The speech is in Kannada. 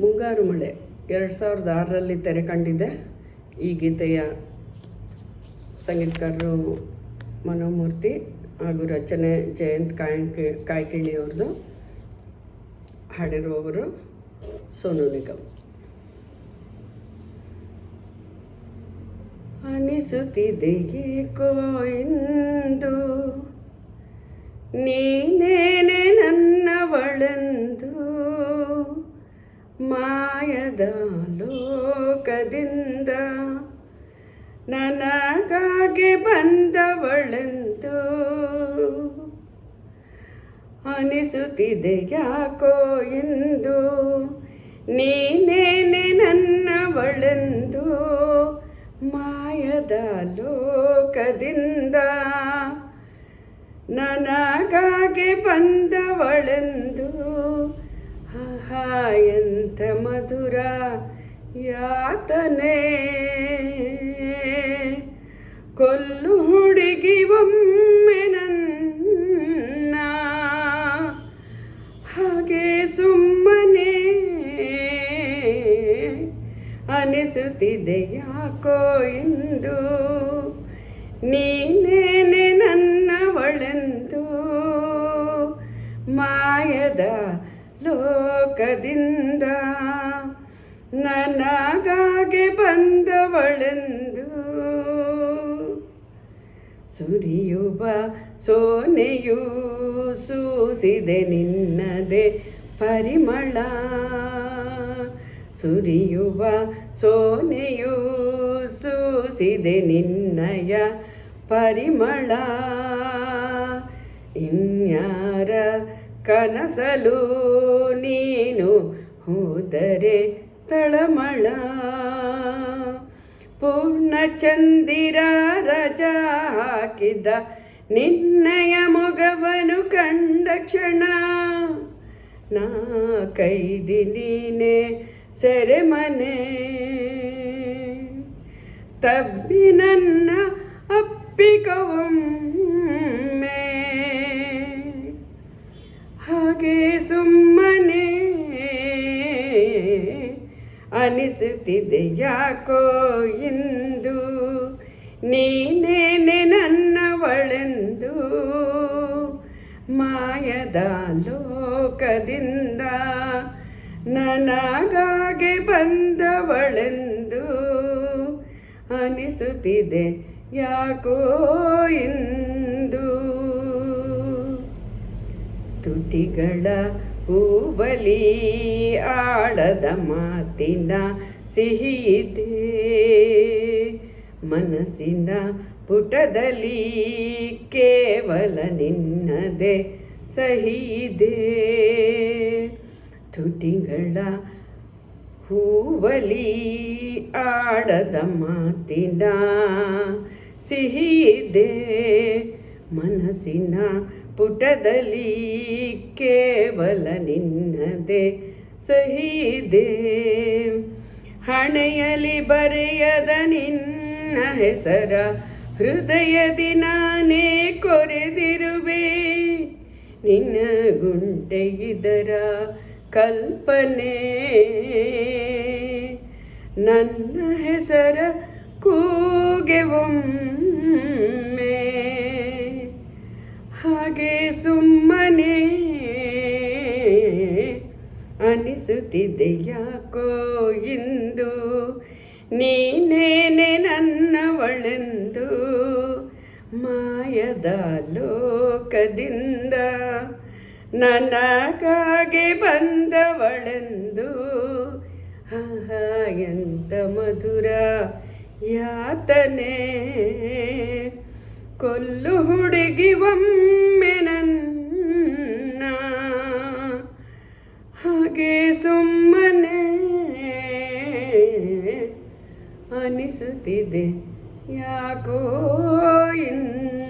ಮುಂಗಾರು ಮಳೆ 2006ರಲ್ಲಿ ತೆರೆ ಕಂಡಿದೆ. ಈ ಗೀತೆಯ ಸಂಗೀತಕಾರರು ಮನೋಮೂರ್ತಿ ಹಾಗೂ ರಚನೆ ಜಯಂತ್ ಕಾಯ್ಕಿಣಿಯವ್ರದ್ದು, ಹಾಡಿರುವವರು ಸೋನು ನಿಗಮ್. ಅನಿಸುತ್ತಿದೆ ಏಕೋ ಇಂದು ನೀನೇನೆ ನನ್ನವಳೆಂದು, ಮಾಯದ ಲೋಕದಿಂದ ನನಗಾಗಿ ಬಂದವಳೆಂದು. ಅನಿಸುತ್ತಿದೆ ಯಾಕೋ ಎಂದು ನೀನೇನೆ ನನ್ನವಳೆಂದು, ಮಾಯದ ಲೋಕದಿಂದ ನನಗಾಗಿ ಬಂದವಳೆಂದು. ಆಹಾ ಎಂಥ ಮಧುರ ಯಾತನೆ, ಕೊಲ್ಲು ಹುಡುಗಿ ಒಮ್ಮೆ ನನ್ನ, ಹಾಗೆ ಸುಮ್ಮನೆ ಅನಿಸುತ್ತಿದೆ ಯಾಕೋ ಎಂದು ನೀನೇನೆ ನನ್ನವಳೆಂದು, ಮಾಯದ ಲೋಕದಿಂದ ನನಗಾಗಿ ಬಂದವಳೆಂದು. ಸುರಿಯುವ ಸೋನೆಯೂ ಸೂಸಿದೆ ನಿನ್ನದೇ ಪರಿಮಳ, ಸುರಿಯುವ ಸೋನೆಯೂ ಸೂಸಿದೆ ನಿನ್ನಯ ಪರಿಮಳ. ಇನ್ಯಾರ ಕನಸಲು ನೀನು ಹೋದರೆ ತಳಮಳ, ಪೂರ್ಣಚಂದಿರ ರಜ ಹಾಕಿದ ನಿನ್ನಯ ಮೊಗವನು ಕಂಡ ಕ್ಷಣ, ನಾ ಕೈದಿ ನೀನೆ ಸೆರೆಮನೆ. ತಬ್ಬಿ ನನ್ನ ಅಪ್ಪಿಕವೊಮ್ಮೆ, ಹಾಗೆ ಸುಮ್ಮನೆ ಅನಿಸುತ್ತಿದೆ ಯಾಕೋ ಇಂದು ನೀನೇನೆ ನನ್ನವಳೆಂದು, ಮಾಯದ ಲೋಕದಿಂದ ನನಗಾಗಿ ಬಂದವಳೆಂದು. ಅನಿಸುತ್ತಿದೆ ಯಾಕೋ ಇಂದು. ತುಟಿಗಳ ಹೂವಲಿ ಆಡದ ಮಾತಿನ ಸಿಹಿಯಿದೆ, ಮನಸ್ಸಿನ ಪುಟದಲ್ಲಿ ಕೇವಲ ನಿನ್ನದೇ ಸಹಿಯಿದೆ. ತುಟಿಗಳ ಹೂವಲಿ ಆಡದ ಮಾತಿನ ಸಿಹಿಯಿದೆ, ಮನಸ್ಸಿನ ಪುಟದಲ್ಲಿ ಕೇವಲ ನಿನ್ನದೇ ಸಹಿಯಿದೆ. ಹಣೆಯಲ್ಲಿ ಬರೆಯದ ನಿನ್ನ ಹೆಸರ ಹೃದಯದಿ ನಾನೇ ಕೊರೆದಿರುವೆ, ನಿನ್ನ ಗುಂಟೆ ಇದರ ಕಲ್ಪನೆ. ನನ್ನ ಹೆಸರ ಕೂಗೆ ಒಮ್ಮೆ, ಹಾಗೆ ಸುಮ್ಮನೆ ಅನಿಸುತ್ತಿದೆ ಯಾಕೋ ಇಂದು ನೀನೇನೆ ನನ್ನವಳೆಂದು, ಮಾಯದ ಲೋಕದಿಂದ ನನಗಾಗಿ ಬಂದವಳೆಂದು. ಆಹಾ ಎಂಥ ಮಧುರ ಯಾತನೆ, ಕೊಲ್ಲು ಹುಡುಗಿ ಒಮ್ಮೆ ನನ್ನ, ಹಾಗೆ ಸುಮ್ಮನೆ ಅನಿಸುತ್ತಿದೆ ಯಾಕೋ ಇಂದು.